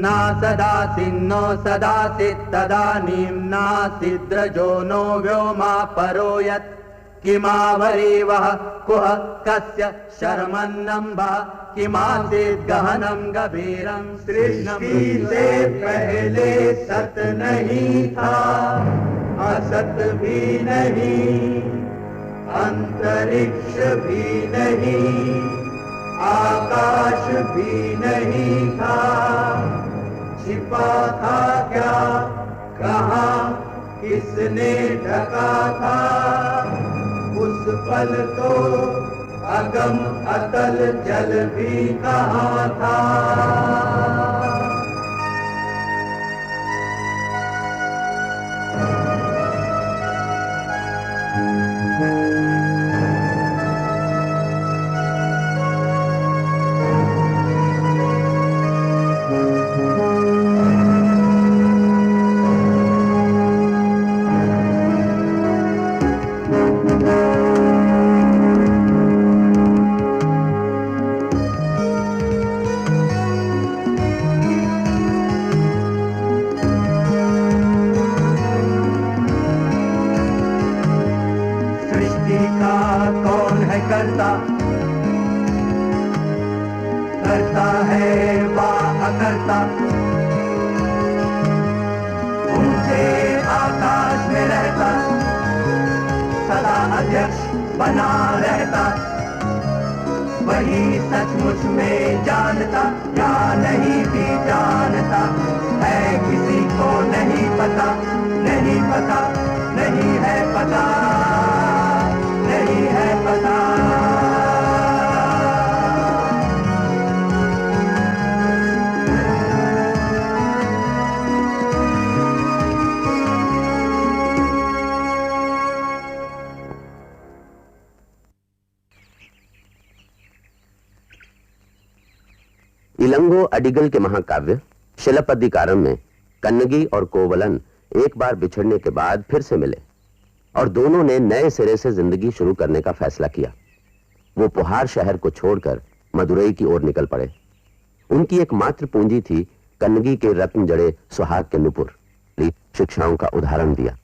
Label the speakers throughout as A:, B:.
A: ना सदासिन्नो सदासित् तदानीं नासिद्रजो नो व्योमा परो यत् किमावरीवः कुह कस्य शर्मन्नम्भः किमासीत् गहनं गभीरं सृष्टि से पहले सत नहीं था, असत भी नहीं, अंतरिक्ष भी नहीं, आकाश भी नहीं था, छिपा था क्या, कहाँ, किसने ढका था, उस पल तो अगम अतल जल भी कहाँ था। करता है वा अकर्ता, ऊंचे आकाश में रहता, सदा अध्यक्ष बना रहता, वही सचमुच में जानता या नहीं भी जानता है, किसी को नहीं पता, नहीं पता, नहीं है पता, नहीं है पता।
B: इलंगो अडिगल के महाकाव्य शिलापद्दिकारम में कन्नगी और कोवलन एक बार बिछड़ने के बाद फिर से मिले और दोनों ने नए सिरे से जिंदगी शुरू करने का फैसला किया। वो पुहार शहर को छोड़कर मदुरई की ओर निकल पड़े। उनकी एकमात्र पूंजी थी कन्नगी के रत्न जड़े सुहाग के नुपुर। शिक्षाओं का उदाहरण दिया।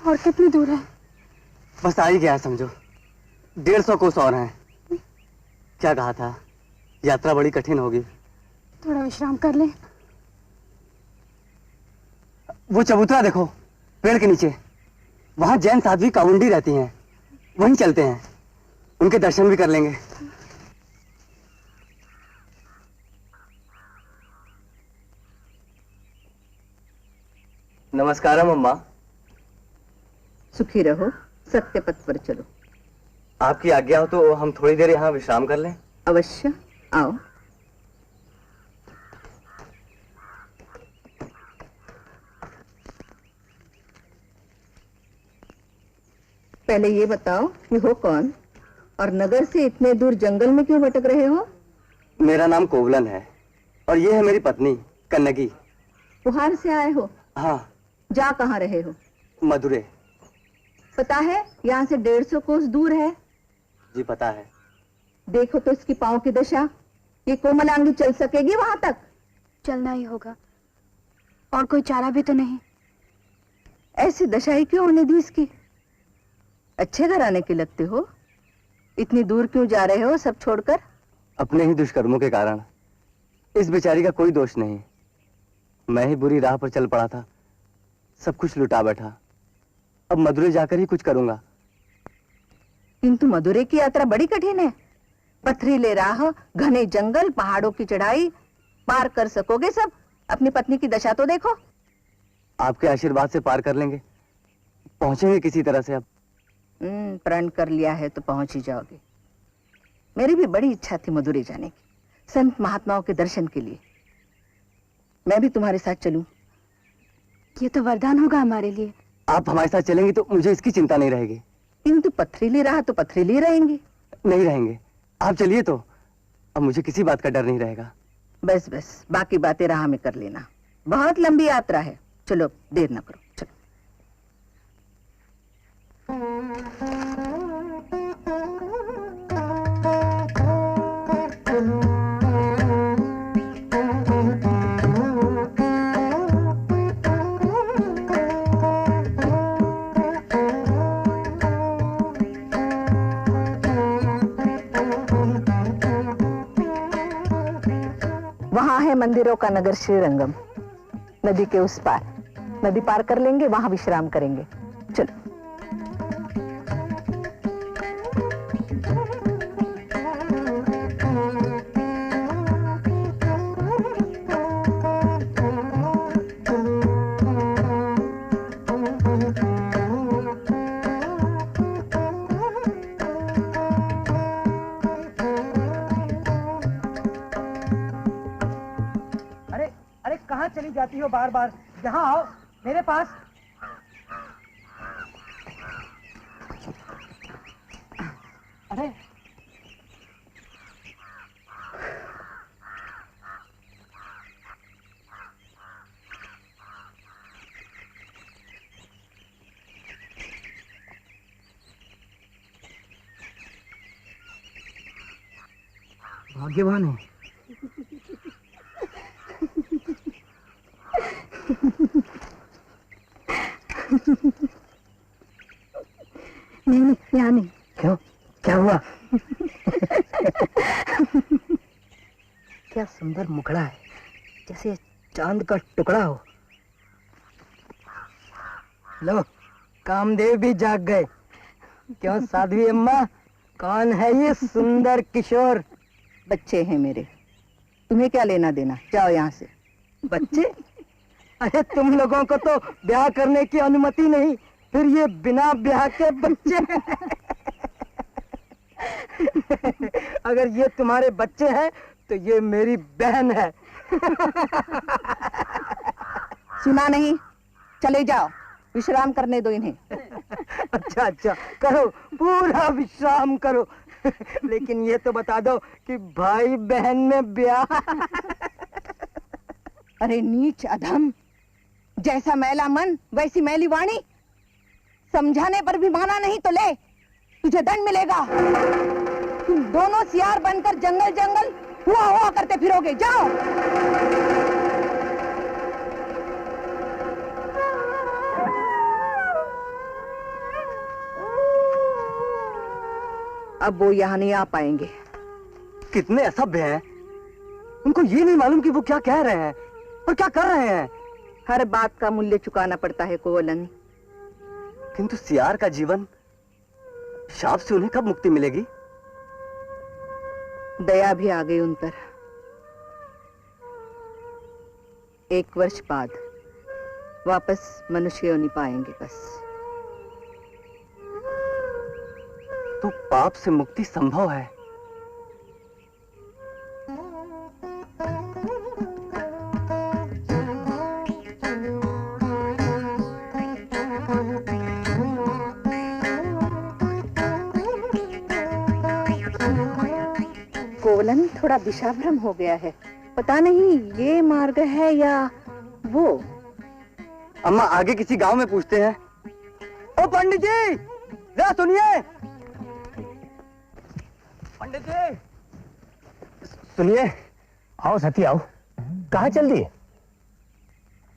C: और कितनी दूर है?
D: बस आ ही गया समझो, 150 कोस और हैं। क्या कहा था, यात्रा बड़ी कठिन होगी।
C: थोड़ा विश्राम कर ले।
D: वो चबूतरा देखो पेड़ के नीचे, वहां जैन साध्वी काउंडी रहती हैं, वहीं चलते हैं, उनके दर्शन भी कर लेंगे। नमस्कारम अम्मा।
E: सुखी रहो, सत्य पथ पर चलो।
D: आपकी आज्ञा हो तो हम थोड़ी देर यहाँ विश्राम कर लें।
E: अवश्य, आओ। पहले ये बताओ कि हो कौन और नगर से इतने दूर जंगल में क्यों भटक रहे हो?
D: मेरा नाम कोवलन है और ये है मेरी पत्नी कन्नगी।
E: पुहार से आए हो?
D: हाँ।
E: जा कहाँ रहे हो?
D: मदुरै।
E: पता है यहाँ से 150 कोस दूर है।
D: जी पता है।
E: देखो तो इसकी पांव की दशा, ये कोमलांगी चल सकेगी वहां तक?
C: चलना ही होगा, और कोई चारा भी तो नहीं।
E: ऐसी दशा ही क्यों होने दी इसकी? अच्छे घराने के लगते हो, इतनी दूर क्यों जा रहे हो सब छोड़कर?
D: अपने ही दुष्कर्मों के कारण। इस बेचारी का कोई दोष नहीं, मैं ही बुरी राह पर चल पड़ा था, सब कुछ लुटा बैठा। अब मदुरै जाकर ही कुछ करूंगा।
E: किंतु मदुरै की यात्रा बड़ी कठिन है। पथरीले राह, घने जंगल, पहाड़ों की चढ़ाई, पार कर सकोगे सब? अपनी पत्नी की दशा तो देखो।
D: आपके आशीर्वाद से पार कर लेंगे, पहुंचेंगे किसी तरह से। अब
E: प्रण कर लिया है तो पहुंच ही जाओगे। मेरी भी बड़ी इच्छा थी मदुरै जाने की, संत महात्माओं के दर्शन के लिए। मैं भी तुम्हारे साथ चलूं?
C: ये तो वरदान होगा हमारे लिए।
D: आप हमारे साथ चलेंगी तो मुझे इसकी चिंता नहीं रहेगी।
E: किंतु पथरीली राह तो पथरीली रहेंगी।
D: नहीं रहेंगे, आप चलिए तो अब मुझे किसी बात का डर नहीं रहेगा।
E: बस बस, बाकी बातें राह में कर लेना, बहुत लंबी यात्रा है। चलो देर न करो, चलो। वहां है मंदिरों का नगर श्रीरंगम, नदी के उस पार। नदी पार कर लेंगे, वहां विश्राम करेंगे। चलो।
F: कहाँ चली जाती हो बार बार? यहाँ आओ मेरे पास। अरे भाग्यवान है।
E: नहीं, यहाँ नहीं।
F: क्यों, क्या हुआ? क्या सुंदर मुखड़ा है, जैसे चांद का टुकड़ा हो। लो, कामदेव भी जाग गए। क्यों साध्वी अम्मा, कौन है ये सुंदर किशोर?
E: बच्चे हैं मेरे, तुम्हें क्या लेना देना, जाओ यहाँ से।
F: बच्चे? अरे तुम लोगों को तो ब्याह करने की अनुमति नहीं, फिर ये बिना ब्याह के बच्चे। अगर ये तुम्हारे बच्चे हैं तो ये मेरी बहन है।
E: सुना नहीं? चले जाओ, विश्राम करने दो इन्हें।
F: अच्छा अच्छा, करो, पूरा विश्राम करो। लेकिन ये तो बता दो कि भाई बहन में ब्याह।
E: अरे नीच अधम, जैसा मैला मन वैसी मैली वाणी। समझाने पर भी माना नहीं तो ले, तुझे दंड मिलेगा। तुम दोनों सियार बनकर जंगल जंगल हुआ हुआ करते फिरोगे। जाओ। अब वो यहाँ नहीं आ पाएंगे।
D: कितने असभ्य हैं, उनको ये नहीं मालूम कि वो क्या कह रहे हैं और क्या कर रहे हैं।
E: हर बात का मूल्य चुकाना पड़ता है कोवलन।
D: किंतु सियार का जीवन, शाप से उन्हें कब मुक्ति मिलेगी?
E: दया भी आ गई उन पर। 1 वर्ष बाद वापस मनुष्य योनि पाएंगे बस।
D: तो पाप से मुक्ति संभव है।
E: कोवलन थोड़ा दिशाभ्रम हो गया है, पता नहीं ये मार्ग है या वो।
D: अम्मा आगे किसी गांव में पूछते हैं। ओ पंडित जी, जरा सुनिए। पंडित जी सुनिए।
G: आओ सती आओ। कहाँ चल दी?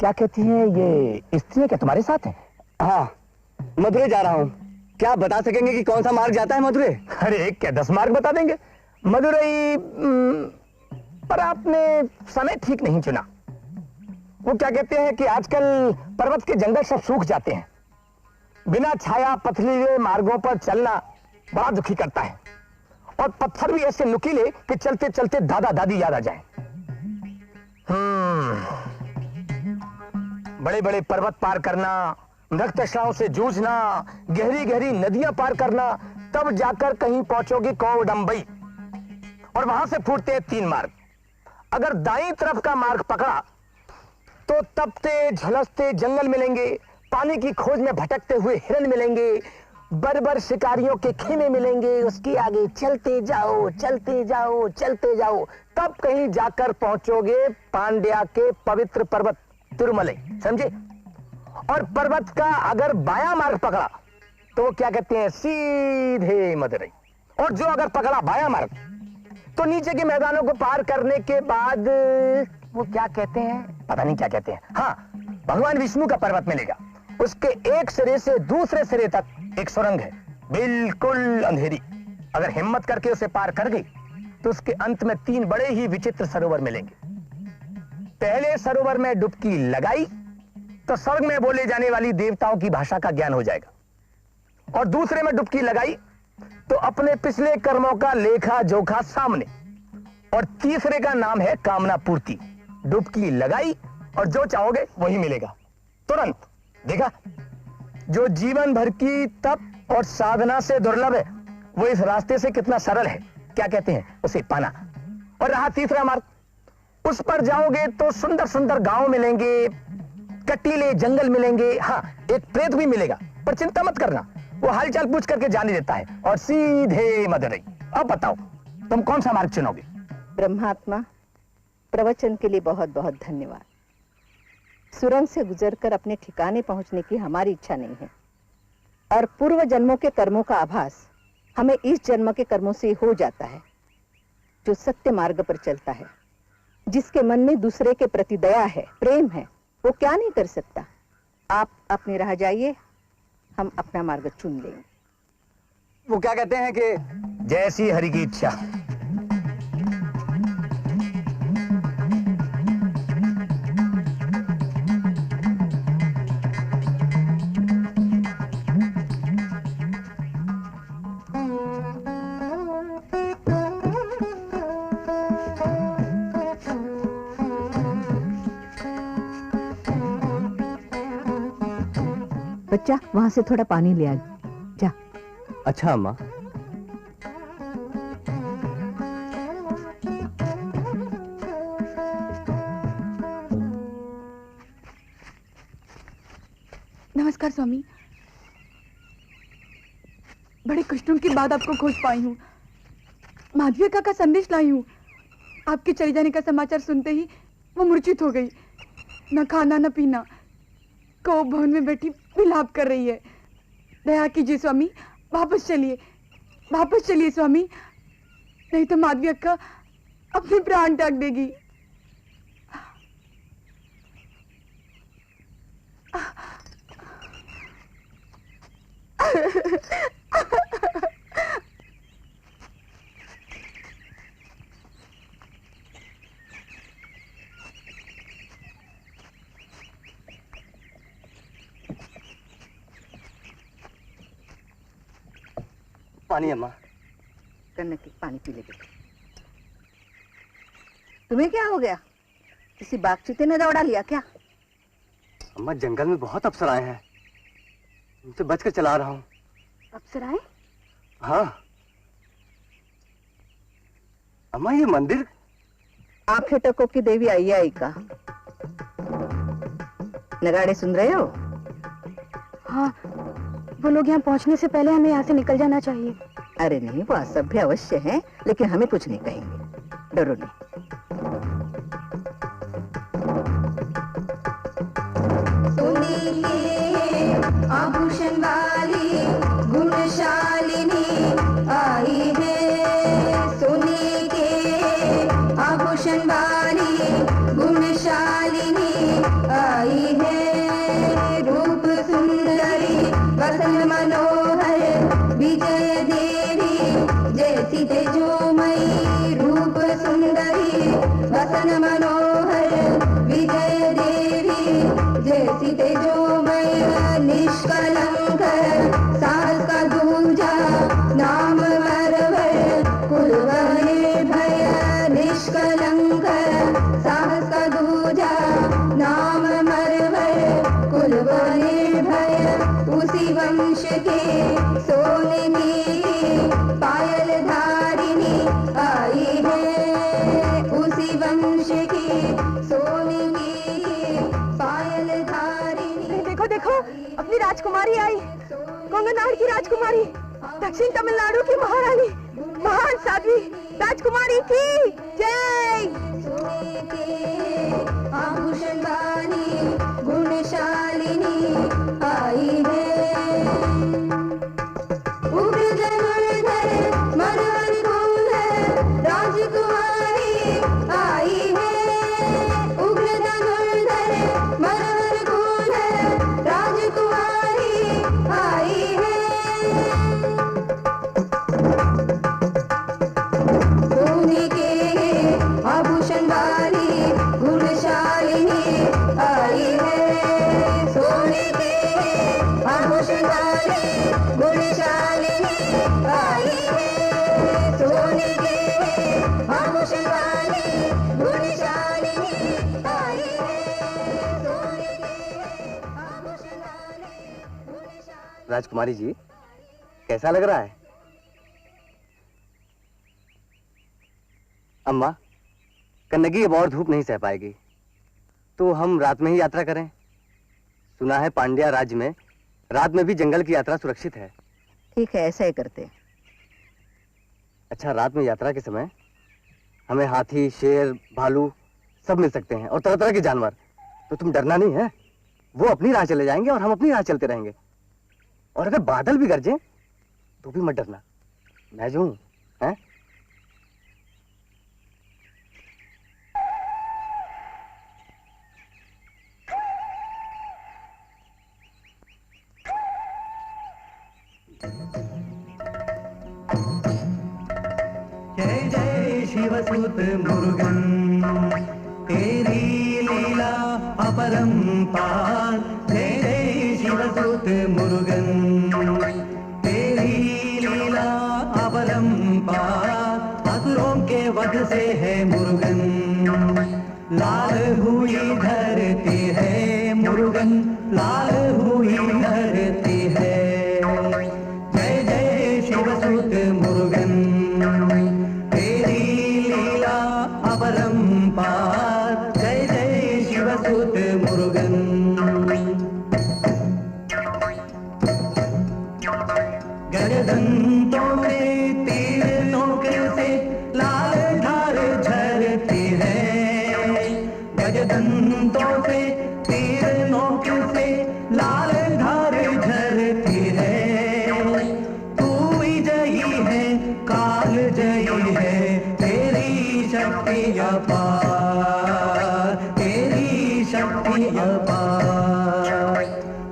G: क्या कहती हैं ये स्त्रियां, क्या तुम्हारे साथ हैं?
D: हाँ, मथुरे जा रहा हूँ। क्या आप बता सकेंगे कि कौन सा मार्ग जाता है मथुरे?
G: अरे क्या 10 मार्ग बता देंगे। मदुरई, पर आपने समय ठीक नहीं चुना। वो क्या कहते हैं कि आजकल पर्वत के जंगल सब सूख जाते हैं। बिना छाया पथरीले मार्गों पर चलना बड़ा दुखी करता है, और पत्थर भी ऐसे नुकीले कि चलते चलते दादा दादी याद आ जाए। बड़े बड़े पर्वत पार करना, नक्तशाओं से जूझना, गहरी गहरी नदियां पार करना, तब जाकर कहीं पहुंचोगी कौडंबई। और वहां से फूटते हैं 3 मार्ग। अगर दाईं तरफ का मार्ग पकड़ा तो तपते झलसते जंगल मिलेंगे, पानी की खोज में भटकते हुए हिरन मिलेंगे, बर्बर शिकारियों के खेमे मिलेंगे, उसके आगे चलते जाओ चलते जाओ चलते जाओ, तब कहीं जाकर पहुंचोगे पांड्या के पवित्र पर्वत तिरुमलई, समझे? और पर्वत का अगर बायां मार्ग पकड़ा तो क्या कहते हैं, सीधे मदुरई। और जो अगर पकड़ा बायां मार्ग तो नीचे के मैदानों को पार करने के बाद वो क्या कहते हैं, पता नहीं क्या कहते हैं, हाँ, भगवान विष्णु का पर्वत मिलेगा। उसके एक सिरे से दूसरे सिरे तक एक सुरंग है, बिल्कुल अंधेरी। अगर हिम्मत करके उसे पार कर गई तो उसके अंत में 3 बड़े ही विचित्र सरोवर मिलेंगे। पहले सरोवर में डुबकी लगाई तो स्वर्ग में बोले जाने वाली देवताओं की भाषा का ज्ञान हो जाएगा, और दूसरे में डुबकी लगाई तो अपने पिछले कर्मों का लेखा जोखा सामने, और तीसरे का नाम है कामना पूर्ति। डुबकी लगाई और जो चाहोगे वही मिलेगा तुरंत। देखा, जो जीवन भर की तप और साधना से दुर्लभ है वो इस रास्ते से कितना सरल है, क्या कहते हैं, उसे पाना। और रहा तीसरा मार्ग, उस पर जाओगे तो सुंदर सुंदर गांव मिलेंगे, कटीले जंगल मिलेंगे, हाँ, एक प्रेत भी मिलेगा, पर चिंता मत करना, वो हालचाल पूछ करके जाने देता है, और सीधे मदुरई। अब बताओ तुम कौन सा मार्ग चुनोगे?
E: ब्रह्मात्मा, प्रवचन के लिए बहुत बहुत धन्यवाद। सुरंग से गुजरकर अपने ठिकाने पहुंचने की हमारी इच्छा नहीं है, और पूर्व जन्मों के कर्मों का आभास हमें इस जन्म के कर्मों से हो जाता है। जो सत्य मार्ग पर चलता है, जिसके मन में दूसरे के प्रति दया है, प्रेम है, वो क्या नहीं कर सकता। आप अपनी राह जाइए, हम अपना मार्ग चुन लेंगे।
D: वो क्या कहते हैं कि
G: जैसी हरि की इच्छा।
E: बच्चा, वहां से थोड़ा पानी ले आ जा।
D: अच्छा अम्मा।
C: नमस्कार स्वामी, बड़े कष्टों के बाद आपको खोज पाई हूँ। माधवी का संदेश लाई हूँ। आपके चले जाने का समाचार सुनते ही वो मूर्छित हो गई, न खाना न पीना, को भवन में बैठी विलाप कर रही है। दया कीजिए स्वामी, वापस चलिए स्वामी, नहीं तो माधवी अक्का अपने प्राण त्याग देगी।
D: पानी अम्मा।
E: कन्नकी, पानी पी ले बेटा। तुम्हें क्या हो गया? किसी बागचीते ने दौड़ा लिया क्या?
D: अम्मा, जंगल में बहुत अफसर आए हैं, उनसे बचकर चला रहा हूँ।
C: अफसर आए?
D: हाँ अम्मा, ये मंदिर।
E: आंखें टको की देवी आई का नगाड़े सुन रहे हो?
C: हाँ, वो लोग यहाँ पहुँचने से पहले हमें यहाँ से निकल जाना चाहिए।
E: अरे नहीं, वो असभ्य अवश्य है, लेकिन हमें कुछ नहीं कहेंगे, डरो नहीं।
H: आभूषण वाली गुणशालिनी आई है, सोने के आभूषण वाली गुणशालिनी आई है। रूप सुंदरी वसन मनोहर विजय देवी जैसी तेजोमयी। रूप सुंदरी वसन मनोहर विजय देवी जैसी तेजोमयी। निष्कलंक साहस का दूजा नाम मरवर कुलवने भय। निष्कलंक साहस का दूजा नाम मरवर कुलवने भय। उसी वंश के सोने की पायल धारिणी आई है। उसी वंश की सोने की पायल धारिणी।
C: देखो देखो,
E: की राजकुमारी आई, कोंगनाड की राजकुमारी, दक्षिण तमिलनाडु की महारानी, महान साध्वी राजकुमारी की जय।
H: सोने के आभूषण वाली गुणशालिनी आई है। उग्र धनुर्धर मनोहर कौन है, राजकुमारी आई है। उग्र धनुर्धर मनोहर कौन है, राजकुमारी आई है। सोने के आभूषण वाली गुणशालिनी आई है। सोने के आभूषण वाली गुणशालिनी आई है। सोने के आभूषण वाली गुणशालिनी आई है। सोने के आभूषण वाली गुणशालिनी।
D: राजकुमारी जी, कैसा लग रहा है? अम्मा, कन्नगी अब और धूप नहीं सह पाएगी, तो हम रात में ही यात्रा करें। सुना है पांड्या राज्य में रात में भी जंगल की यात्रा सुरक्षित है।
E: ठीक है, ऐसा ही करते।
D: अच्छा, रात में यात्रा के समय हमें हाथी, शेर, भालू सब मिल सकते हैं और तरह तरह के जानवर, तो तुम डरना नहीं है। वो अपनी राह चले जाएंगे और हम अपनी राह चलते रहेंगे। और अगर बादल भी गरजे तो भी मत डरना, मैं जो हूं, हैं?
A: जय जय शिवसुत मुरुगन, तेरी लीला अपरंपार। जय जय शिवसुत मुरुगन, तेरी लीला अपरंपार। असुरों के वध से है मुरुगन, लाल हुई धरती है मुरुगन, लाल हुई धरती है। जय जय शिवसुत मुरुगन, तेरी लीला अपरंपार। जय जय शिवसुत मुरुगन। गजदंतों से तीर नोक से लाल धार झरती है। गजदंतों से तीर नोक से लाल धार झरती है। तू विजयी है, काल जयी है, तेरी शक्ति अपार, तेरी शक्ति अपार।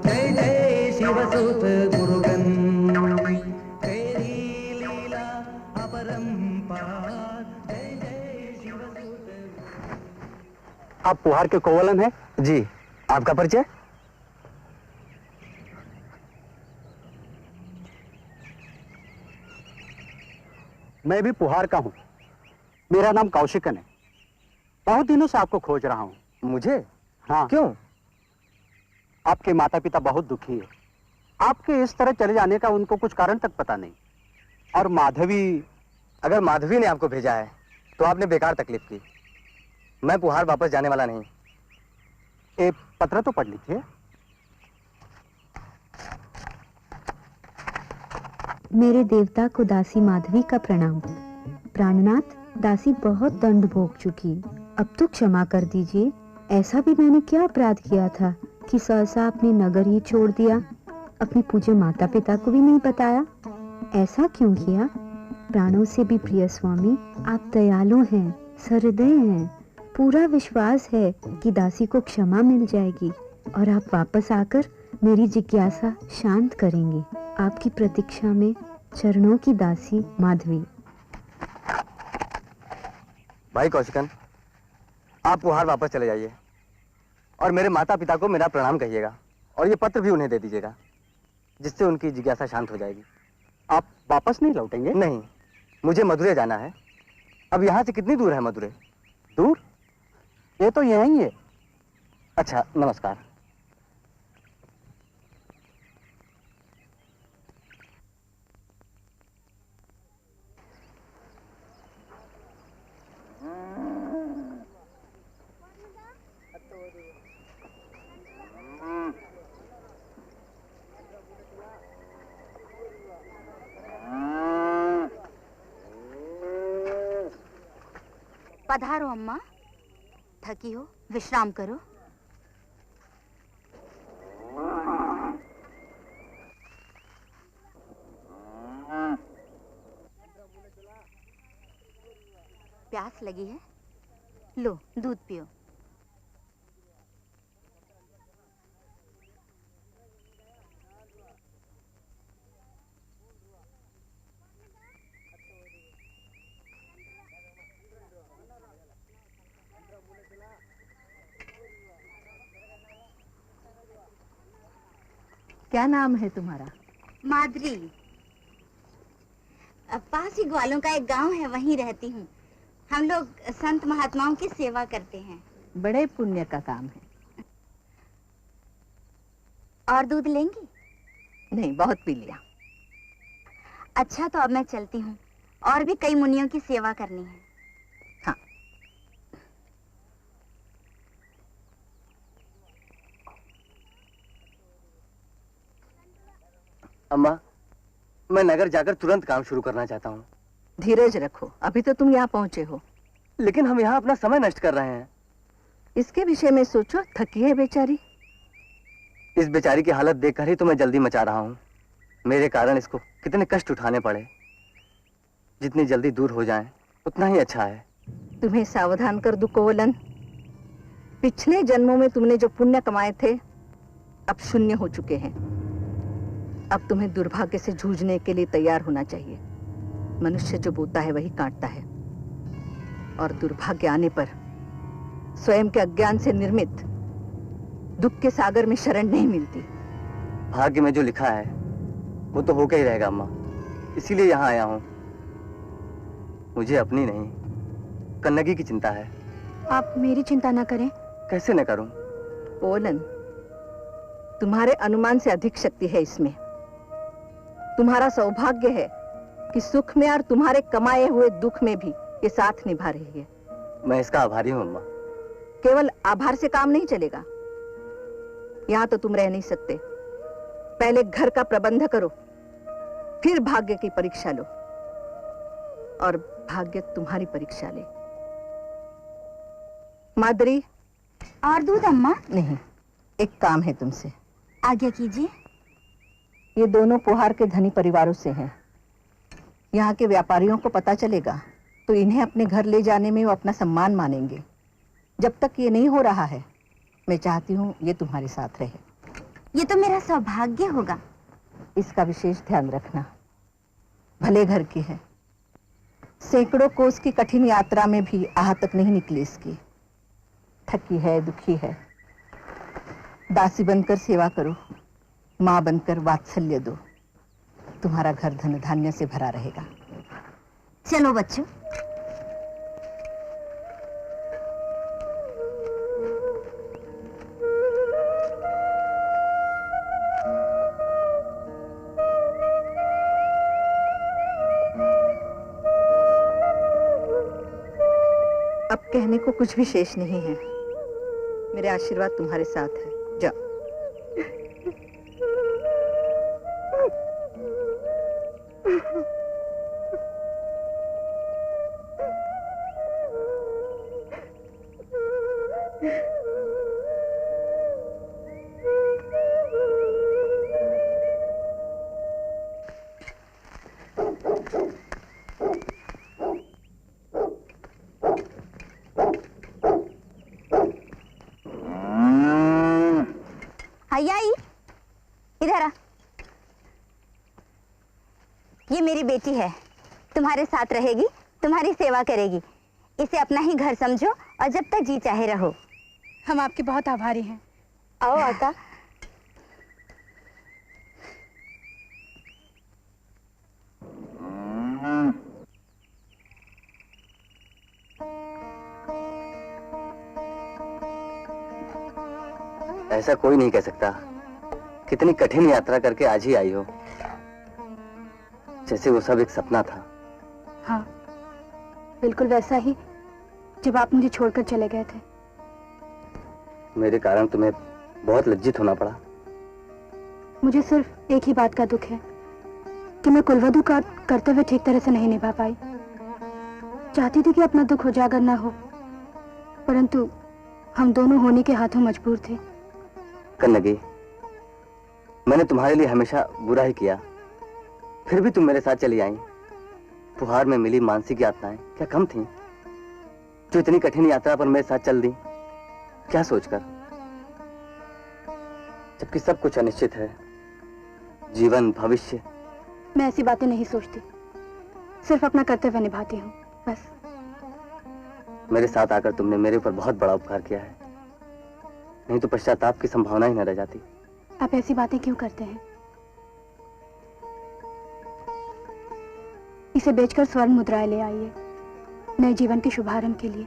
A: जय जय शिवसुत मुरुगन, तेरी लीला अपरंपार। जय जय शिवसुत।
D: आप पुहार के कोवलन हैं? जी। आपका परिचय?
I: मैं भी पुहार का हूँ। मेरा नाम कौशिकन है। बहुत दिनों से आपको खोज रहा हूँ।
D: मुझे?
I: हाँ।
D: क्यों?
I: आपके माता पिता बहुत दुखी है। आपके इस तरह चले जाने का उनको कुछ कारण तक पता नहीं। और माधवी,
D: अगर माधवी ने आपको भेजा है तो आपने बेकार तकलीफ की। मैं पुहार वापस जाने वाला नहीं।
I: एक पत्र तो पढ़ लीजिए।
J: मेरे देवता को दासी माधवी का प्रणाम। प्राणनाथ, दासी बहुत दंड भोग चुकी, अब तो क्षमा कर दीजिए। ऐसा भी मैंने क्या अपराध किया था कि सहसा अपने नगर ही छोड़ दिया, अपने पूज्य माता पिता को भी नहीं बताया। ऐसा क्यों किया? प्राणों से भी प्रिय स्वामी, आप दयालु हैं, सहृदय हैं। पूरा विश्वास है कि दासी को क्षमा मिल जाएगी और आप वापस आकर मेरी जिज्ञासा शांत करेंगे। आपकी प्रतीक्षा में चरणों की दासी माधवी।
D: भाई कौशिकन, आप पुहार वापस चले जाइए और मेरे माता पिता को मेरा प्रणाम कहिएगा और ये पत्र भी उन्हें दे दीजिएगा, जिससे उनकी जिज्ञासा शांत हो जाएगी।
I: आप वापस नहीं लौटेंगे?
D: नहीं, मुझे मदुरै जाना है। अब यहाँ से कितनी दूर है मदुरै?
I: दूर? ये तो यहीं है।
D: अच्छा, नमस्कार।
K: पधारो अम्मा। थकी हो, विश्राम करो। प्यास लगी है? लो, दूध पियो।
E: क्या नाम है तुम्हारा?
K: माधुरी। पास ही ग्वालों का एक गांव है, वहीं रहती हूँ। हम लोग संत महात्माओं की सेवा करते हैं।
E: बड़े पुण्य का काम है।
K: और दूध लेंगी?
E: नहीं, बहुत पी लिया।
K: अच्छा, तो अब मैं चलती हूँ। और भी कई मुनियों की सेवा करनी है।
E: हाँ।
D: अम्मा, मैं नगर जाकर तुरंत काम शुरू करना चाहता हूँ।
E: धीरज रखो, अभी तो तुम यहाँ पहुँचे हो।
D: लेकिन हम यहाँ अपना समय नष्ट कर रहे हैं।
E: इसके विषय में सोचो, थकी है बेचारी।
D: इस बेचारी की हालत देखकर ही तो मैं जल्दी मचा रहा हूँ। मेरे कारण इसको कितने कष्ट उठाने पड़े। जितनी जल्दी दूर हो जाएं, उतना ही अच्छा है।
E: तुम्हें सावधान कर दूं कोवलन, पिछले जन्मों में तुमने जो पुण्य कमाए थे अब शून्य हो चुके हैं। अब तुम्हें दुर्भाग्य से जूझने के लिए तैयार होना चाहिए। मनुष्य जो बोता है वही काटता है, और दुर्भाग्य आने पर स्वयं के अज्ञान से निर्मित दुख के सागर में शरण नहीं मिलती।
D: भाग्य में जो लिखा है वो तो होकर ही रहेगा अम्मा, इसीलिए यहाँ आया हूँ। मुझे अपनी नहीं, कन्नगी की चिंता है।
C: आप मेरी चिंता ना करें।
D: कैसे न करूं?
E: कोवलन, तुम्हारे अनुमान से अधिक शक्ति है इसमें। तुम्हारा सौभाग्य है कि सुख में और तुम्हारे कमाए हुए दुख में भी ये साथ निभा रही है।
D: मैं इसका आभारी हूँ अम्मा।
E: केवल आभार से काम नहीं चलेगा। यहाँ तो तुम रह नहीं सकते। पहले घर का प्रबंध करो, फिर भाग्य की परीक्षा लो, और भाग्य तुम्हारी परीक्षा ले। माधुरी,
K: और दूध अम्मा?
E: नहीं, एक काम है तुमसे।
K: आज्ञा कीजिए।
E: ये दोनों पोहार के धनी परिवारों से हैं। यहाँ के व्यापारियों को पता चलेगा तो इन्हें अपने घर ले जाने में वो अपना सम्मान मानेंगे। जब तक ये नहीं हो रहा है, मैं चाहती हूँ ये तुम्हारे साथ रहे।
K: ये तो मेरा सौभाग्य होगा।
E: इसका विशेष ध्यान रखना। भले घर की है, सैकड़ों कोस की कठिन यात्रा में भी आह तक नहीं निकली इसकी। थकी है, दुखी है। दासी बनकर सेवा करो, माँ बनकर वात्सल्य दो। तुम्हारा घर धन धान्य से भरा रहेगा।
K: चलो बच्चों।
E: अब कहने को कुछ भी शेष नहीं है। मेरे आशीर्वाद तुम्हारे साथ है। जाओ।
K: हयाई, इधर आ। ये मेरी बेटी है, तुम्हारे साथ रहेगी, तुम्हारी सेवा करेगी। इसे अपना ही घर समझो और जब तक जी चाहे रहो।
C: हम आपके बहुत आभारी हैं।
K: आओ आता।
D: ऐसा कोई नहीं कह सकता। कितनी कठिन यात्रा करके आज ही आई हो, जैसे वो सब एक सपना था।
C: हाँ, बिल्कुल वैसा ही जब आप मुझे छोड़कर चले गए थे।
D: मेरे कारण तुम्हें बहुत लज्जित होना पड़ा।
C: मुझे सिर्फ एक ही बात का दुख है कि मैं कुलवधू का कर्तव्य ठीक तरह से नहीं निभा पाई। चाहती थी कि अपना दुख उजागर ना हो, परंतु हम दोनों होने के हाथों मजबूर थे।
D: कन्नगी, मैंने तुम्हारे लिए हमेशा बुरा ही किया, फिर भी तुम मेरे साथ चली आई। फुहार में मिली मानसिक यातनाएं क्या कम थीं, जो इतनी कठिन यात्रा पर मेरे साथ चल दी? क्या सोचकर? जबकि सब कुछ अनिश्चित है, जीवन, भविष्य।
C: मैं ऐसी बातें नहीं सोचती, सिर्फ अपना कर्तव्य निभाती हूँ, बस।
D: मेरे साथ आकर तुमने मेरे ऊपर बहुत बड़ा उपकार किया है, नहीं तो पश्चाताप की संभावना ही न रह जाती।
C: आप ऐसी बातें क्यों करते हैं? इसे बेचकर स्वर्ण मुद्राएं ले आइए, नए जीवन के शुभारंभ के लिए।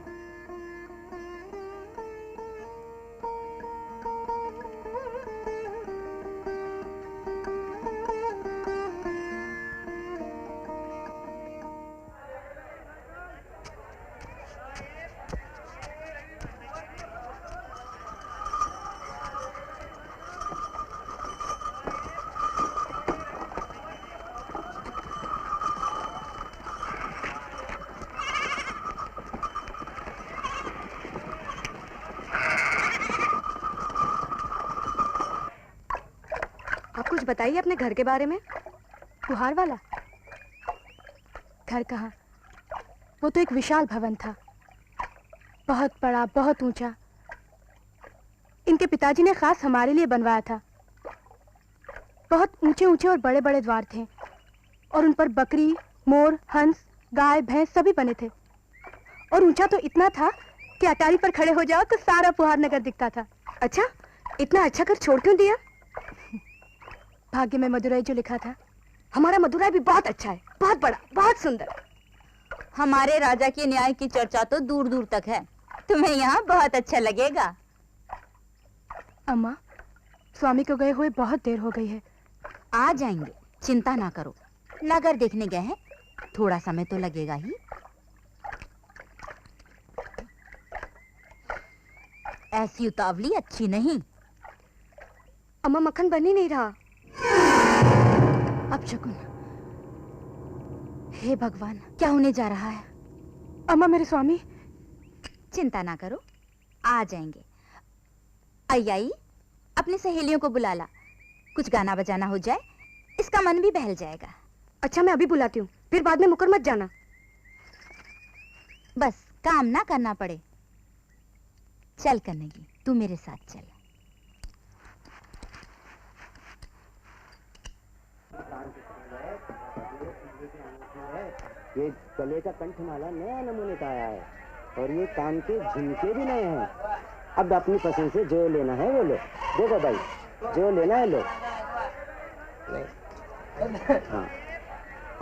C: कुछ बताइए अपने घर के बारे में। फुहार वाला घर कहाँ? वो तो एक विशाल भवन था, बहुत बड़ा, बहुत ऊंचा। इनके पिताजी ने खास हमारे लिए बनवाया था। बहुत ऊंचे ऊंचे और बड़े बड़े द्वार थे और उन पर बकरी, मोर, हंस, गाय, भैंस सभी बने थे। और ऊंचा तो इतना था कि अटारी पर खड़े हो जाओ तो सारा फुहार नगर दिखता था। अच्छा, इतना अच्छा घर छोड़ क्यों दिया? भाग्य में मदुरई जो लिखा था। हमारा मदुरई भी बहुत अच्छा है, बहुत बड़ा, बहुत सुंदर।
K: हमारे राजा के न्याय की चर्चा तो दूर दूर तक है। तुम्हें यहाँ बहुत अच्छा लगेगा।
C: अम्मा, स्वामी को गए हुए बहुत देर हो गई है।
K: आ जाएंगे, चिंता ना करो। नगर देखने गए हैं, थोड़ा समय तो लगेगा ही। ऐसी उतावली अच्छी नहीं।
C: अम्मा, मक्खन बन ही नहीं रहा। अब शकुन, हे भगवान,
K: क्या होने जा रहा है?
C: अम्मा, मेरे स्वामी।
K: चिंता ना करो, आ जाएंगे। आई, अपनी सहेलियों को बुला ला, कुछ गाना बजाना हो जाए, इसका मन भी बहल जाएगा।
C: अच्छा, मैं अभी बुलाती हूँ, फिर बाद में मुकर मत जाना।
K: बस काम ना करना पड़े। चल कन्नगी, तू मेरे साथ चल।
B: ये गले का कंठमाला नया नमूने का आया है और ये कान के झुमके भी नए हैं। अब अपनी पसंद से जो लेना है वो लो। देखो भाई, जो लेना है लो। हाँ,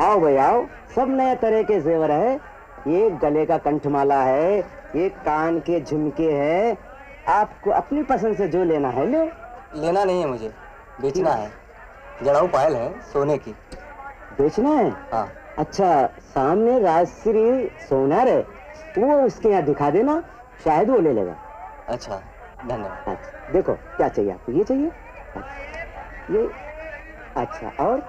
B: आओ भाई आओ, सब नए तरह के जेवर है। ये गले का कंठमाला है, ये कान के झुमके है। आपको अपनी पसंद से जो लेना है लो।
D: लेना नहीं है मुझे, बेचना है। जड़ाऊ पायल है सोने की।
B: बेचना है?
D: हाँ।
B: अच्छा, सामने राजश्री सोनार है, वो उसके यहाँ दिखा देना, शायद वो ले लेगा।
D: अच्छा, धन्यवाद।
B: अच्छा, देखो क्या चाहिए आपको? ये चाहिए? ये अच्छा, और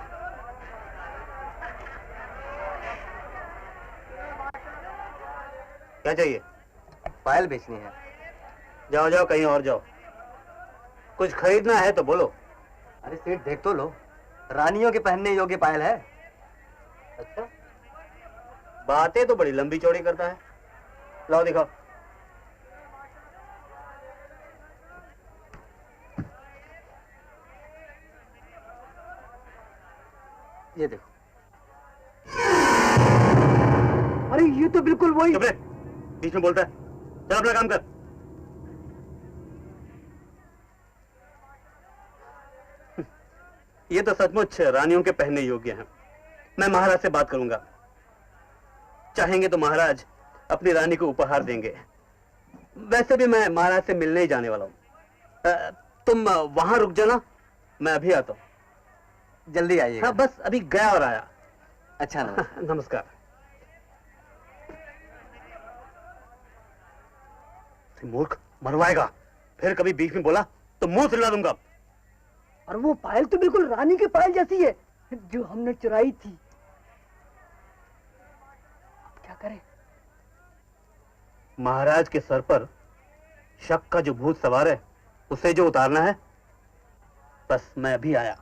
I: क्या चाहिए?
D: पायल बेचनी है।
I: जाओ जाओ, कहीं और जाओ। कुछ खरीदना है तो बोलो।
D: अरे सेठ, देख तो लो, रानियों के पहनने योग्य पायल है।
I: अच्छा, बातें तो बड़ी लंबी चौड़ी करता है। लाओ दिखाओ।
D: ये देखो।
F: अरे ये तो बिल्कुल वही।
I: चुप रहे, बीच में बोलता है। चल अपना काम कर। ये तो सचमुच रानियों के पहनने योग्य हैं। मैं महाराज से बात करूंगा, चाहेंगे तो महाराज अपनी रानी को उपहार देंगे। वैसे भी मैं महाराज से मिलने ही जाने वाला हूं। तुम वहां रुक जाना, मैं अभी आता हूं।
D: जल्दी आइए।
I: हाँ, बस अभी गया और आया।
D: अच्छा,
I: नमस्कार। मूर्ख, मरवाएगा। फिर कभी बीच में बोला तो मुंह सिला दूंगा।
F: और वो पायल तो बिल्कुल रानी की पायल जैसी है जो हमने चुराई थी। अब क्या करें?
I: महाराज के सर पर शक का जो भूत सवार है उसे जो उतारना है, बस मैं अभी आया।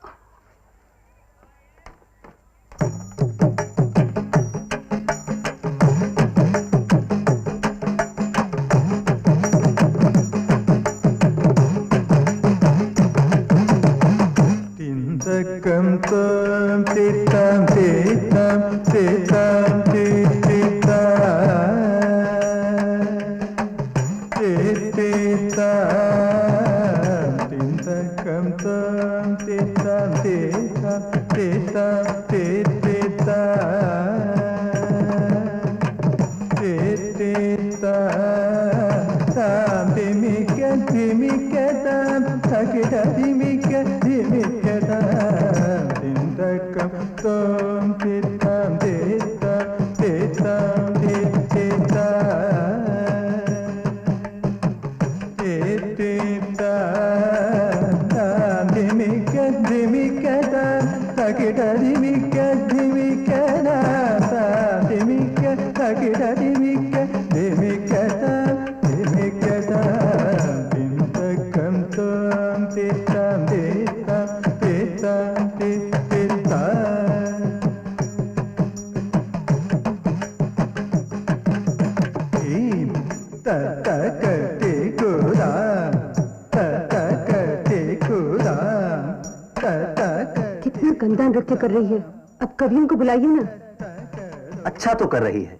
J: कितना गंदा नृत्य कर रही है, अब कवियों को बुलाइए ना।
L: अच्छा तो कर रही है,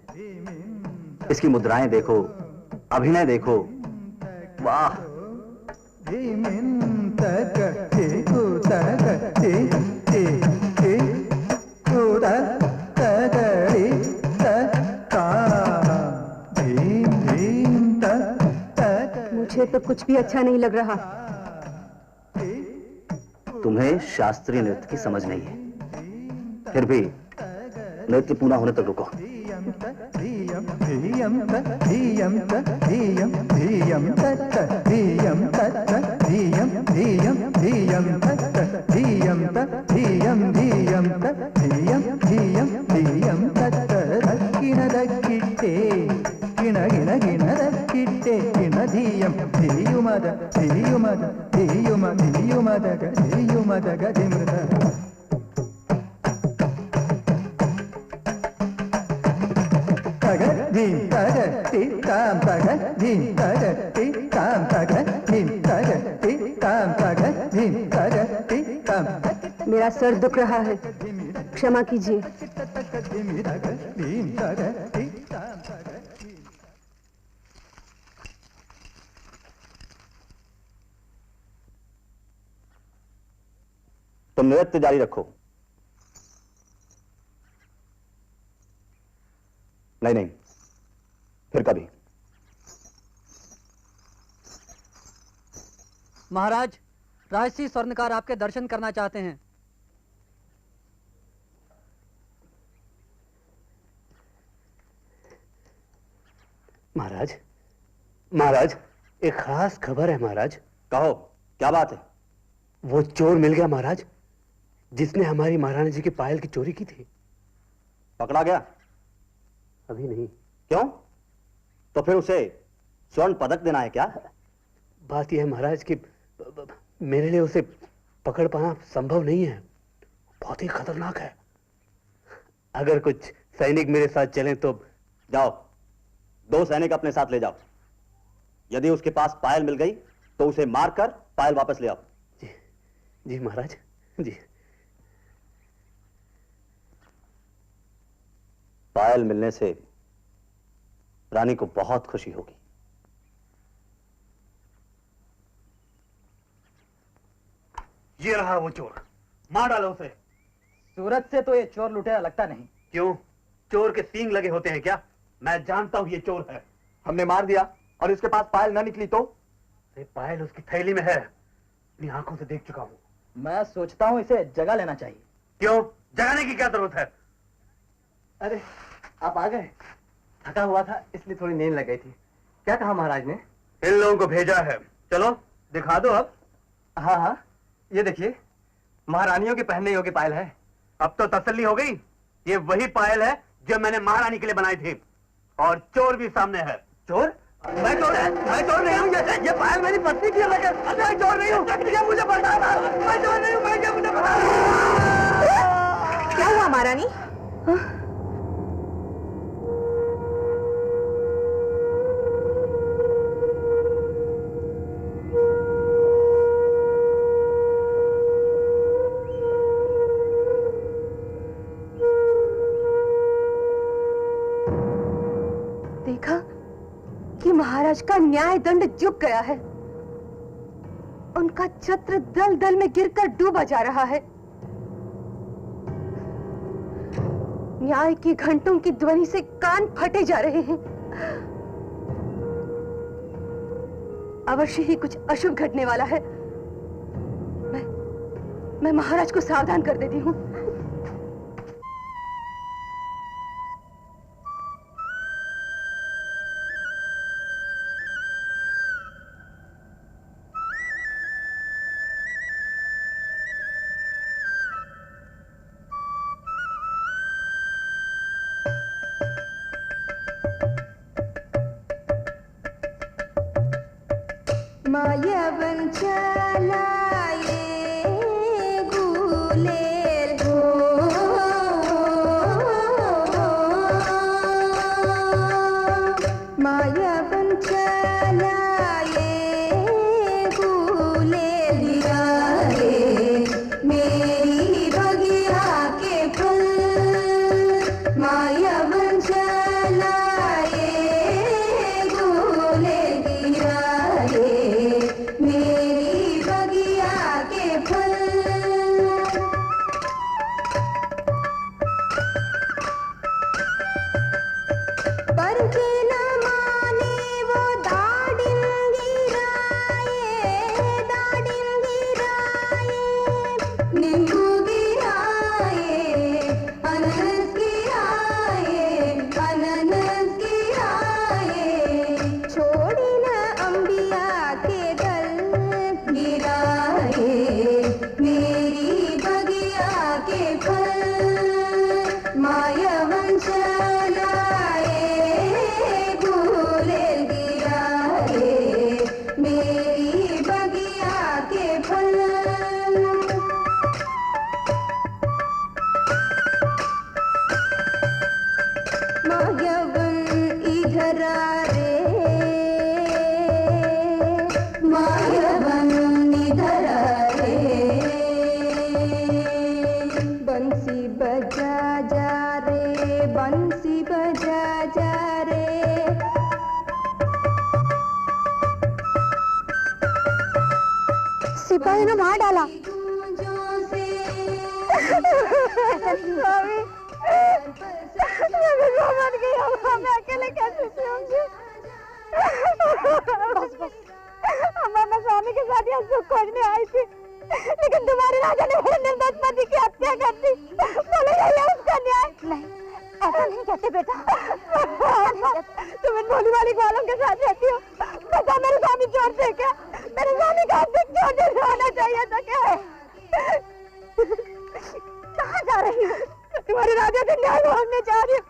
L: इसकी मुद्राएं देखो, अभिनय देखो, वाह।
J: मुझे तो कुछ भी अच्छा नहीं लग रहा।
L: तुम्हें शास्त्रीय नृत्य की समझ नहीं है, फिर भी नृत्य पूरा होने तक रुको।
J: मेरा सर दुख रहा है, क्षमा कीजिए।
L: तुम नृत्य जारी रखो। नहीं, फिर कभी।
F: महाराज, राजसी स्वर्णकार आपके दर्शन करना चाहते हैं।
I: महाराज, महाराज, एक खास खबर है महाराज।
L: कहो, क्या बात है?
I: वो चोर मिल गया महाराज, जिसने हमारी महारानी जी की पायल की चोरी की थी।
L: पकड़ा गया?
I: अभी नहीं।
L: क्यों? तो फिर उसे स्वर्ण पदक देना है क्या?
I: बात यह है महाराज कि मेरे लिए उसे पकड़ पाना संभव नहीं है, बहुत ही खतरनाक है। अगर कुछ सैनिक मेरे साथ चलें तो।
L: जाओ, 2 सैनिक अपने साथ ले जाओ। यदि उसके पास पायल मिल गई तो उसे मारकर पायल वापस ले आओ।
I: जी, जी महाराज, जी।
L: पायल मिलने से रानी को बहुत खुशी होगी।
I: ये रहा वो चोर, मार डालो उसे।
F: सूरत से तो ये चोर लुटेरा लगता नहीं।
I: क्यों? चोर के सींग लगे होते हैं क्या? मैं जानता हूं ये चोर है।
L: हमने मार दिया और इसके पास पायल ना निकली तो?
I: पायल उसकी थैली में है, अपनी आंखों से देख चुका हूं।
F: मैं सोचता हूँ इसे जगा लेना चाहिए।
I: क्यों? जगाने की क्या जरूरत है?
D: अरे आप आ गए। थका हुआ था इसलिए थोड़ी नींद लग गई थी। क्या कहा महाराज ने?
I: इन लोगों को भेजा है। चलो दिखा दो अब।
D: हाँ हाँ, ये देखिए, महारानियों के पहनने योग्य पायल है।
I: अब तो तसल्ली हो गई। ये वही पायल है जो मैंने महारानी के लिए बनाई थी, और चोर भी सामने है।
D: चोर?
F: मैं चोर नहीं हूँ। ये पायल मेरी पत्नी की है, मैं चोर नहीं हूँ। ये मुझे बताना, मैं चोर नहीं हूँ। मैं मुझे बताना।
E: क्या हुआ महारानी? देखा कि महाराज का न्याय दंड झुक गया है। उनका छत्र दल दल में गिरकर डूबा जा रहा है। न्याय की घंटों की ध्वनि से कान फटे जा रहे हैं। अवश्य ही कुछ अशुभ घटने वाला है। मैं महाराज को सावधान कर देती हूँ।
H: मायावन चलाए गुलेल हो, मायावन चलाए गुलेल गिराए मेरी बगिया के फूल। मायावन चलाए गुलेल गिराए मेरी बगिया के फूल। पर के न माने वो दाड़िन गिराए, दाड़िन गिराए, नींबू गिराए, अनानास गिराए, अनानास गिराए, छोड़ी न अंबिया के दल गिराए मेरी बगिया के फल। मायावन चलाए गुलेल गिराए मेरी बगिया के फल। मायावन इधर आ रे, मायावन इधर आ रे, बंसी बजा जा रे, बंसी बजा जा रे।
C: सिपाही ने मार डाला।
H: स्वामी, मैं मर गई। अब मैं अकेले कैसे जीऊंगी?
C: बस बस, मैं स्वामी के साथ यहाँ सुख खोजने आई थी, लेकिन तुम्हारे राजा ने मेरे निर्दोष पति की हत्या कर दी। बोले यही है उसका न्याय? नहीं, ऐसा नहीं कहते बेटा। तुम इन भोली वाली ग्वालों के साथ रहती हो। बता, मेरे स्वामी चोर थे क्या? मेरे स्वामी का क्यों नहीं होना चाहिए था क्या? कहाँ जा रही हो? तुम्हारे राजा से न्याय मांगने जा रही हूँ।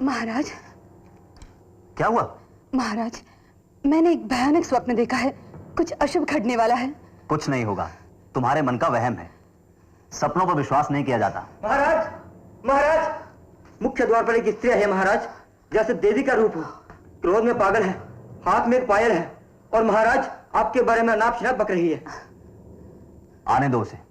C: महाराज,
L: क्या हुआ?
C: महाराज, मैंने एक भयानक स्वप्न देखा है। कुछ अशुभ घटने वाला है।
L: कुछ नहीं होगा, तुम्हारे मन का वहम है। सपनों पर विश्वास नहीं किया जाता।
F: महाराज, महाराज, मुख्य द्वार पर एक स्त्री है महाराज, जैसे देवी का रूप हो, क्रोध में पागल है, हाथ में एक पायल है, और महाराज आपके बारे में अनाप शनाप बक रही है।
L: आने दो उसे।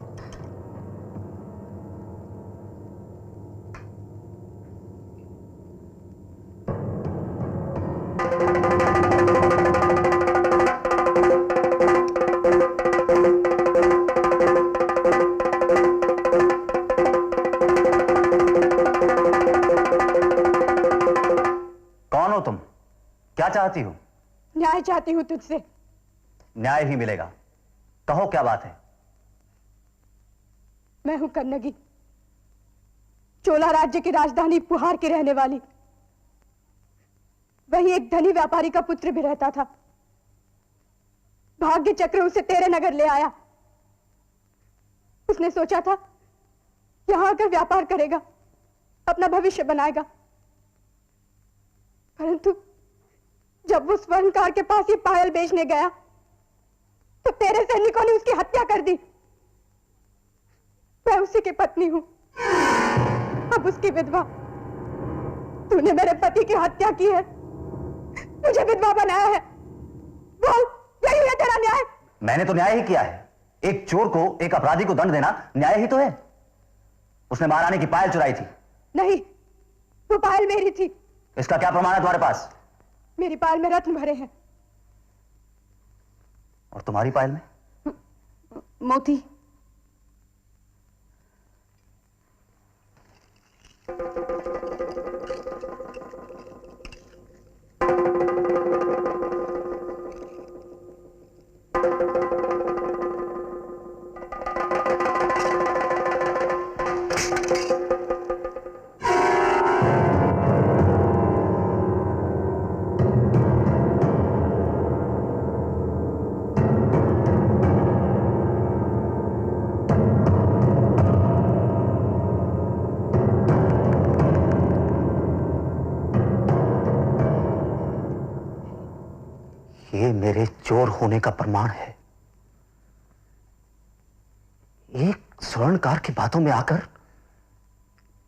L: कौन हो तुम? क्या चाहती हो?
C: न्याय चाहती हूँ तुझसे।
L: न्याय ही मिलेगा। कहो क्या बात है?
C: मैं हूं कन्नगी, चोला राज्य की राजधानी पुहार की रहने वाली। वही एक धनी व्यापारी का पुत्र भी रहता था। भाग्य चक्र उसे तेरे नगर ले आया। उसने सोचा था यहां आकर व्यापार करेगा, अपना भविष्य बनाएगा। परंतु जब वो स्वर्णकार के पास ये पायल बेचने गया तो तेरे सैनिकों ने उसकी हत्या कर दी। मैं उसी की पत्नी हूं, अब उसकी विधवा। तूने मेरे पति की हत्या की है, मुझे विधवा बनाया है। बोल, यही है तेरा न्याय?
L: मैंने तो न्याय ही किया है। एक चोर को, एक अपराधी को दंड देना न्याय ही तो है। उसने महारानी की पायल चुराई थी।
C: नहीं, वो पायल मेरी थी।
L: इसका क्या प्रमाण है तुम्हारे पास?
C: मेरी पायल में रत्न भरे हैं।
L: और तुम्हारी पायल में?
C: मोती।
L: ये मेरे चोर होने का प्रमाण है। एक स्वर्णकार की बातों में आकर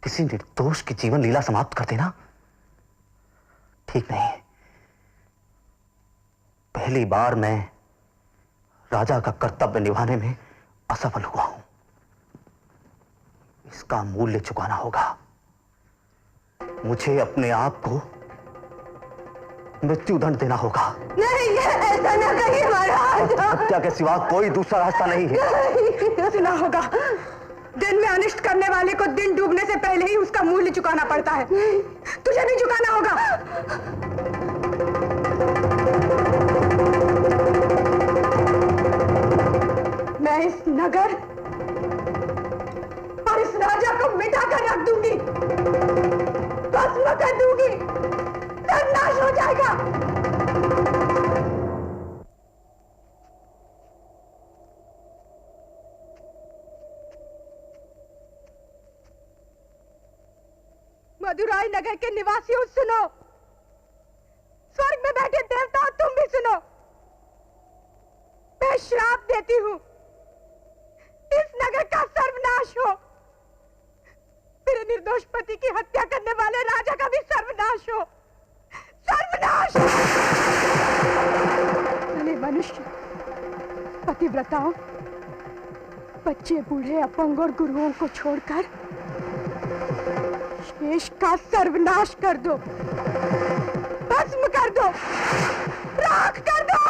L: किसी निर्दोष की जीवन लीला समाप्त कर देना ठीक नहीं है। पहली बार मैं राजा का कर्तव्य निभाने में असफल हुआ हूं। इसका मूल्य चुकाना होगा। मुझे अपने आप को मृत्युदंड देना होगा।
C: नहीं, ऐसा न कहिए महाराज।
L: हत्या के सिवा कोई दूसरा रास्ता नहीं है।
C: नहीं, सुना होगा, दिन में अनिष्ट करने वाले को दिन डूबने से पहले ही उसका मूल्य चुकाना पड़ता है। तुझे भी चुकाना होगा। मैं इस नगर और इस राजा को मिटा कर रख दूंगी, भस्म कर दूंगी, नाश हो जाएगा। मदुराई नगर के निवासियों सुनो, स्वर्ग में बैठे देवता तुम भी सुनो। मैं श्राप देती हूं, इस नगर का सर्वनाश हो। मेरे निर्दोष पति की हत्या करने वाले राजा का भी सर्वनाश हो। सर्वनाश! भले मनुष्य, पतिव्रताओं, बच्चे, बूढ़े, अपंग और गुरुओं को छोड़कर शेष का सर्वनाश कर दो, भस्म कर दो, राख कर दो।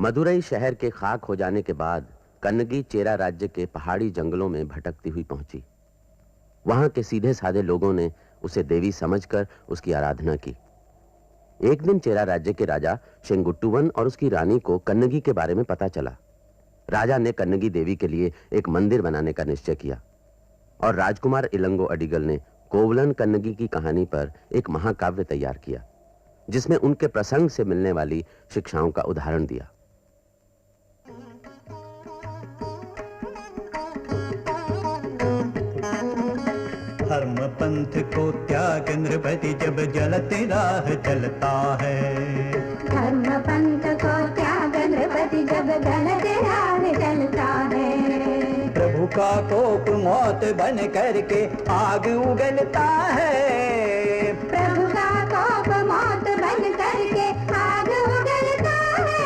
B: मदुरई शहर के खाक हो जाने के बाद कन्नगी चेरा राज्य के पहाड़ी जंगलों में भटकती हुई पहुंची। वहां के सीधे साधे लोगों ने उसे देवी समझकर उसकी आराधना की। एक दिन चेरा राज्य के राजा शेंगुट्टुवन और उसकी रानी को कन्नगी के बारे में पता चला। राजा ने कन्नगी देवी के लिए एक मंदिर बनाने का निश्चय किया और राजकुमार इलंगो अडिगल ने कोवलन कन्नगी की कहानी पर एक महाकाव्य तैयार किया, जिसमें उनके प्रसंग से मिलने वाली शिक्षाओं का उदाहरण दिया।
A: धर्म पंथ को त्याग नृपति जब जलते राह चलता है।
H: धर्म पंथ को त्याग नृपति जब जलते राह चलता है।
A: प्रभु का कोप मौत बन करके आग उगलता है।
H: प्रभु का कोप मौत बन करके आग उगलता है।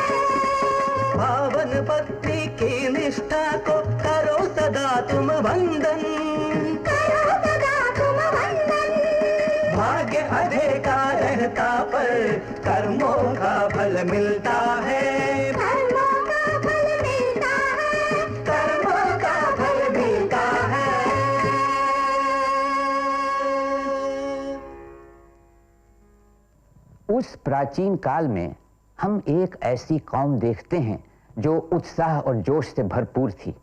A: पावन पत्नी की निष्ठा को करो सदा तुम वंदन। भाग्य अधिका रहता पर कर्मों का फल मिलता है।
H: कर्मों का फल मिलता है।
A: कर्मों का फल मिलता है।
M: उस प्राचीन काल में हम एक ऐसी कौम देखते हैं जो उत्साह और जोश से भरपूर थी,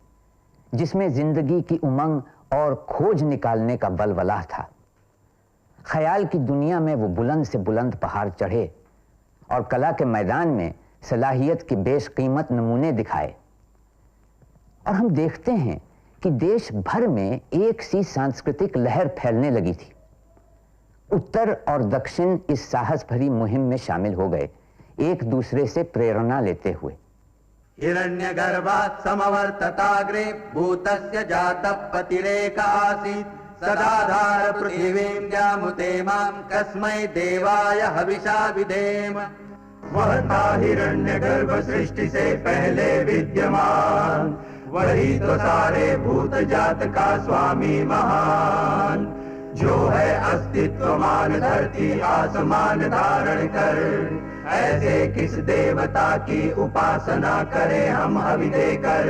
M: जिसमें जिंदगी की उमंग और खोज निकालने का बलबला था। ख्याल की दुनिया में वो बुलंद से बुलंद पहाड़ चढ़े और कला के मैदान में सलाहियत की बेशकीमत नमूने दिखाए। और हम देखते हैं कि देश भर में एक सी सांस्कृतिक लहर फैलने लगी थी। उत्तर और दक्षिण इस साहस भरी मुहिम में शामिल हो गए, एक दूसरे से प्रेरणा लेते हुए।
A: हिरण्यगर्भात् समवर्तताग्रे भूतस्य जातः पतिरेक आसीत्। सदाधार पृथिवीं जामुते मां कस्मै देवाय हविषा विधेम। वह था हिरण्यगर्भ सृष्टि से पहले विद्यमान, वही तो सारे भूत जात का स्वामी महान, जो है अस्तित्वमान धरती आसमान धारण कर। ऐसे किस देवता की उपासना करें हम हवि देकर।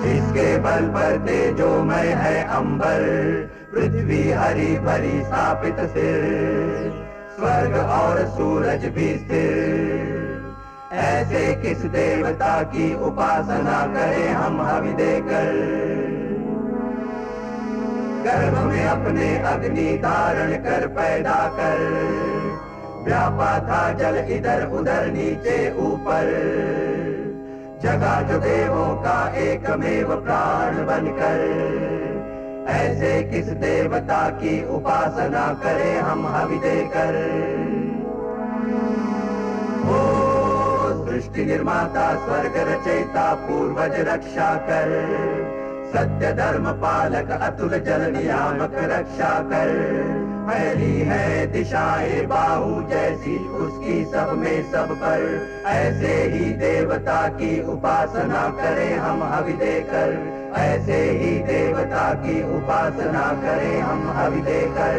A: जिसके बल पर तेजोमय है अंबर, पृथ्वी हरी भरी स्थापित सिर, स्वर्ग और सूरज भी स्थिर। ऐसे किस देवता की उपासना करें हम हवि देकर। गर्भ में अपने अग्नि धारण कर पैदा कर, व्यापा था जल इधर उधर नीचे ऊपर। जगा जो देवों का एकमेव प्राण बनकर। ऐसे किस देवता की उपासना करें हम हवि देकर। ओ सृष्टि निर्माता स्वर्ग रचयिता पूर्वज रक्षा कर। सत्य धर्म पालक अतुल जल नियामक रक्षा कर। फैली है दिशाएं बाहु जैसी उसकी सब में सब पर। ऐसे ही देवता की उपासना करें हम हवि देकर। ऐसे ही देवता की उपासना करें हम हवि देकर।